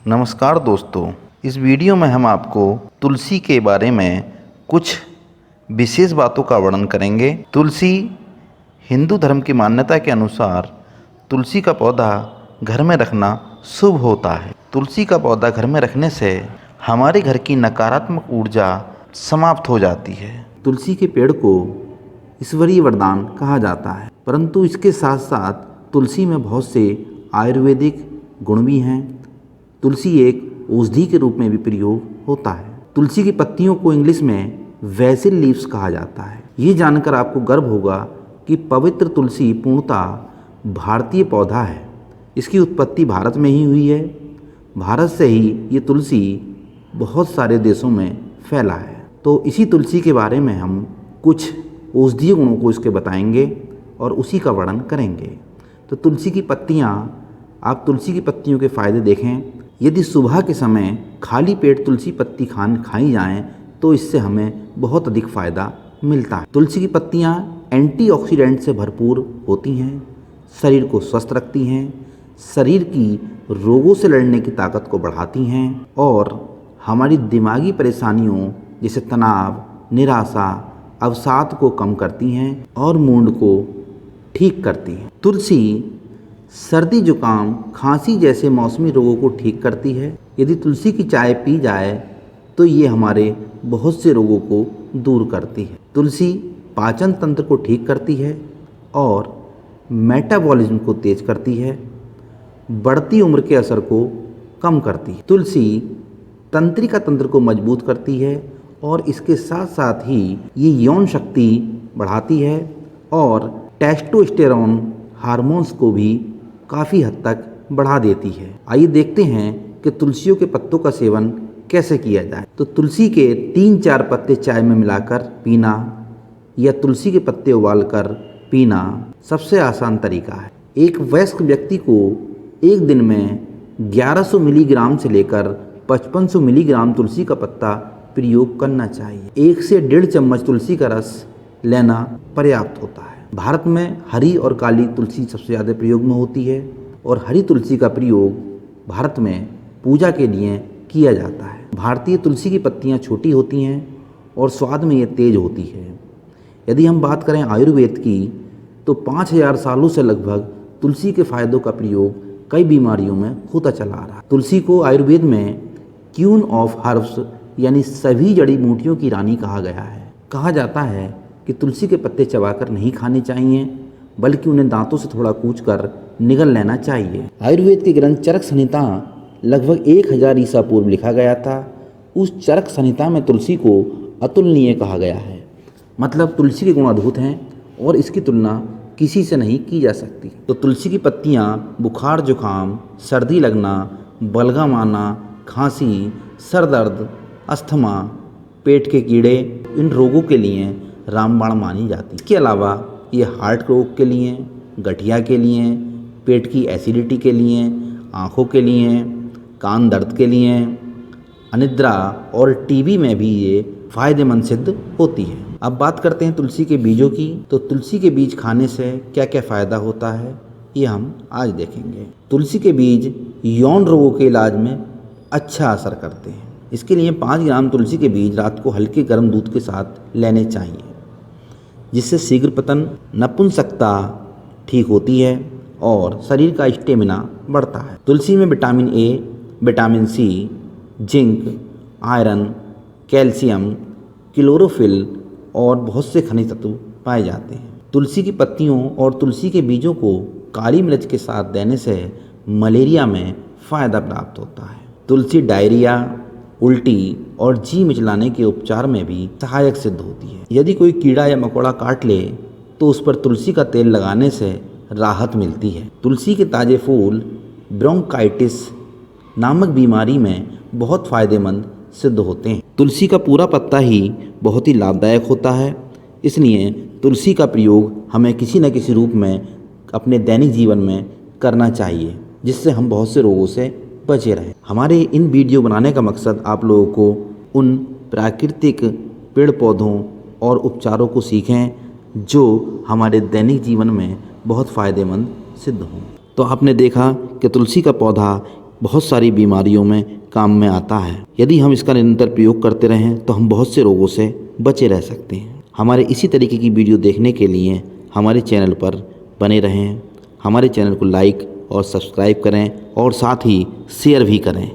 नमस्कार दोस्तों, इस वीडियो में हम आपको तुलसी के बारे में कुछ विशेष बातों का वर्णन करेंगे। तुलसी हिंदू धर्म की मान्यता के अनुसार तुलसी का पौधा घर में रखना शुभ होता है। तुलसी का पौधा घर में रखने से हमारे घर की नकारात्मक ऊर्जा समाप्त हो जाती है। तुलसी के पेड़ को ईश्वरीय वरदान कहा जाता है, परंतु इसके साथ साथ तुलसी में बहुत से आयुर्वेदिक गुण भी हैं। तुलसी एक औषधि के रूप में भी प्रयोग होता है। तुलसी की पत्तियों को इंग्लिश में वैसिल लीव्स कहा जाता है। ये जानकर आपको गर्व होगा कि पवित्र तुलसी पूर्णतः भारतीय पौधा है। इसकी उत्पत्ति भारत में ही हुई है। भारत से ही ये तुलसी बहुत सारे देशों में फैला है। तो इसी तुलसी के बारे में हम कुछ औषधीय गुणों को इसके बताएंगे और उसी का वर्णन करेंगे। तो तुलसी की पत्तियाँ, आप तुलसी की पत्तियों के फायदे देखें। यदि सुबह के समय खाली पेट तुलसी पत्ती खाई जाएं तो इससे हमें बहुत अधिक फ़ायदा मिलता है। तुलसी की पत्तियाँ एंटीऑक्सीडेंट से भरपूर होती हैं, शरीर को स्वस्थ रखती हैं, शरीर की रोगों से लड़ने की ताकत को बढ़ाती हैं और हमारी दिमागी परेशानियों जैसे तनाव, निराशा, अवसाद को कम करती हैं और मूड को ठीक करती हैं। तुलसी सर्दी, जुकाम, खांसी जैसे मौसमी रोगों को ठीक करती है। यदि तुलसी की चाय पी जाए तो ये हमारे बहुत से रोगों को दूर करती है। तुलसी पाचन तंत्र को ठीक करती है और मेटाबॉलिज्म को तेज करती है, बढ़ती उम्र के असर को कम करती है। तुलसी तंत्रिका तंत्र को मजबूत करती है और इसके साथ साथ ही ये यौन शक्ति बढ़ाती है और टेस्टोस्टेरोन हार्मोन्स को भी काफ़ी हद तक बढ़ा देती है। आइए देखते हैं कि तुलसियों के पत्तों का सेवन कैसे किया जाए। तो तुलसी के 3-4 पत्ते चाय में मिलाकर पीना या तुलसी के पत्ते उबालकर पीना सबसे आसान तरीका है। एक वयस्क व्यक्ति को एक दिन में 1100 मिलीग्राम से लेकर 5500 मिलीग्राम तुलसी का पत्ता प्रयोग करना चाहिए। 1 से 1.5 चम्मच तुलसी का रस लेना पर्याप्त होता है। भारत में हरी और काली तुलसी सबसे ज़्यादा प्रयोग में होती है और हरी तुलसी का प्रयोग भारत में पूजा के लिए किया जाता है। भारतीय तुलसी की पत्तियां छोटी होती हैं और स्वाद में ये तेज होती है। यदि हम बात करें आयुर्वेद की तो 5000 सालों से लगभग तुलसी के फायदों का प्रयोग कई बीमारियों में होता चला आ रहा है। तुलसी को आयुर्वेद में क्वीन ऑफ हर्ब्स यानी सभी जड़ी बूटियों की रानी कहा गया है। कहा जाता है कि तुलसी के पत्ते चबाकर नहीं खाने चाहिए, बल्कि उन्हें दांतों से थोड़ा कूचकर निगल लेना चाहिए। आयुर्वेद के ग्रंथ चरक संहिता लगभग 1000 ईसा पूर्व लिखा गया था। उस चरक संहिता में तुलसी को अतुलनीय कहा गया है। मतलब तुलसी के गुण अद्भुत हैं और इसकी तुलना किसी से नहीं की जा सकती। तो तुलसी की पत्तियाँ बुखार, जुकाम, सर्दी लगना, बलगम आना, खांसी, सर दर्द, अस्थमा, पेट के कीड़े, इन रोगों के लिए रामबाण मानी जाती। इसके अलावा ये हार्ट रोग के लिए, गठिया के लिए, पेट की एसिडिटी के लिए, आँखों के लिए, कान दर्द के लिए, अनिद्रा और टीबी में भी ये फ़ायदेमंद सिद्ध होती है। अब बात करते हैं तुलसी के बीजों की। तो तुलसी के बीज खाने से क्या क्या फ़ायदा होता है ये हम आज देखेंगे। तुलसी के बीज यौन रोगों के इलाज में अच्छा असर करते हैं। इसके लिए 5 ग्राम तुलसी के बीज रात को हल्के गर्म दूध के साथ लेने चाहिए, जिससे शीघ्र पतन, नपुंसकता ठीक होती है और शरीर का स्टेमिना बढ़ता है। तुलसी में vitamin A, vitamin C, zinc, iron, calcium, chlorophyll और बहुत से खनिज तत्व पाए जाते हैं। तुलसी की पत्तियों और तुलसी के बीजों को काली मिर्च के साथ देने से मलेरिया में फ़ायदा प्राप्त होता है। तुलसी डायरिया, उल्टी और जी मिचलाने के उपचार में भी सहायक सिद्ध होती है। यदि कोई कीड़ा या मकोड़ा काट ले तो उस पर तुलसी का तेल लगाने से राहत मिलती है। तुलसी के ताज़े फूल ब्रोंकाइटिस नामक बीमारी में बहुत फ़ायदेमंद सिद्ध होते हैं। तुलसी का पूरा पत्ता ही बहुत ही लाभदायक होता है, इसलिए तुलसी का प्रयोग हमें किसी न किसी रूप में अपने दैनिक जीवन में करना चाहिए, जिससे हम बहुत से रोगों से बचे रहें। हमारे इन वीडियो बनाने का मकसद आप लोगों को उन प्राकृतिक पेड़ पौधों और उपचारों को सीखें जो हमारे दैनिक जीवन में बहुत फ़ायदेमंद सिद्ध हों। तो आपने देखा कि तुलसी का पौधा बहुत सारी बीमारियों में काम में आता है। यदि हम इसका निरंतर प्रयोग करते रहें तो हम बहुत से रोगों से बचे रह सकते हैं। हमारे इसी तरीके की वीडियो देखने के लिए हमारे चैनल पर बने रहें। हमारे चैनल को लाइक और सब्सक्राइब करें और साथ ही शेयर भी करें।